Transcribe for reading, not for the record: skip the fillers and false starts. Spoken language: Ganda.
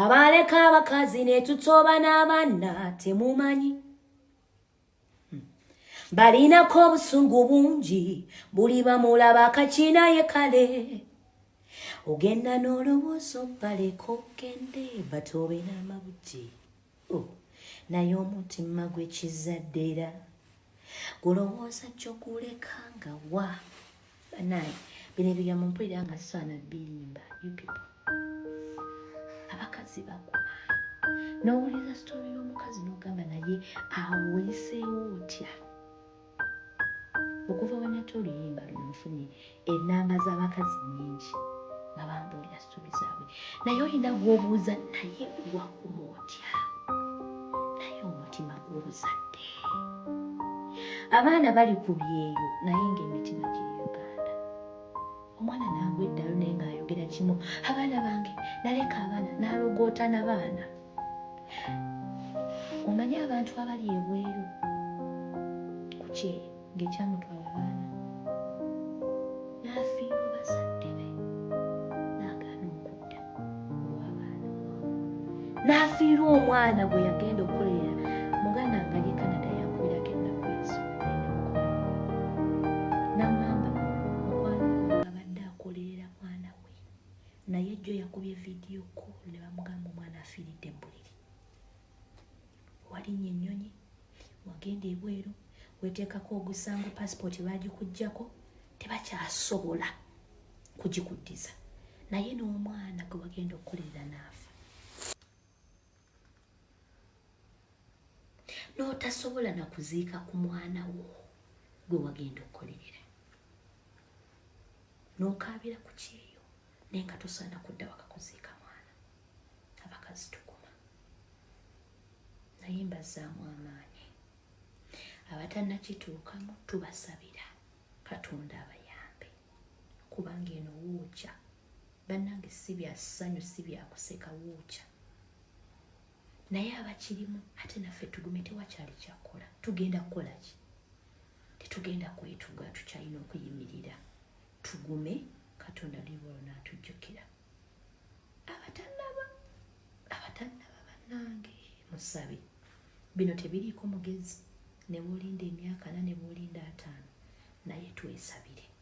abaleka abakazi ne tutoba n'abaana temumanyi balinako obusungu bungi buli bamulaba akakina ye kale ogenda n'olowooza baleka ogende batobe n'amabuti naye omutima gw'ekizaddera gulowooza gy'okuleka nga wa banaye bino ebigambo mpulira nga saana birimba abakazi baguma n'owuliriza sitori y'omukazi n'ogamba naye aweeseewo otya okuva wenata oluyimba luno nfunye ennamba z'abakazi nnyingi nga bambuulira sitori zaabwe naye olina gw'obuuza naye wakuma otya naye omutima gw'obuzadde abaana bali ku byeyo naye ng'emitima giri Uganda omwana nangwa eddalo naye ng'ayogera kimu abaana bange naleka abaana n'alogoota n'abaana omanyi abantu abali ebweru ku kyeyo ng'ekyamutwala abaana n'afiirwa bazadde be n'agaana okudda olw'abaana n'afiirwa omwana gwe yagenda okukolera muganda nga ye Canada yakubirako ennaku ezo n'amugamba mukwano gwe abadde akolerera mwana we naye jjo yakubye vidiyo call ne bamugamba omwana afiiridde mu buliri walinnya ennyonyi wagenda ebweru weteekako ogusango passport baagikuggyako tebakyasobola kugikuddiza naye n'omwana gwe wagenda okukolerera n'afa n'otasobola nakuziika ku mwana wo gwe wagenda okukolerera n'okaabira ku kyeyo naye nga tosaana kudda waka kuziika mwana abakazi tukuma naye mbazzaamu amaanyi abatannakituukamu tubasabira Katonda abayambe kubanga eno wuukya bannange si bya ssanyu si bya kuseka wuukya naye abakirimu ate naffe tugume tewakyali kyakukola tugenda kukola ki tetugenda kwetuga tukyalina okuyimirira tugume Katonda libolo n'atujjukira abatannaba bannange musabe bino tebiriiko mugezi ne bwolinda emyaka 4 ne bwolinda 5 naye twesabire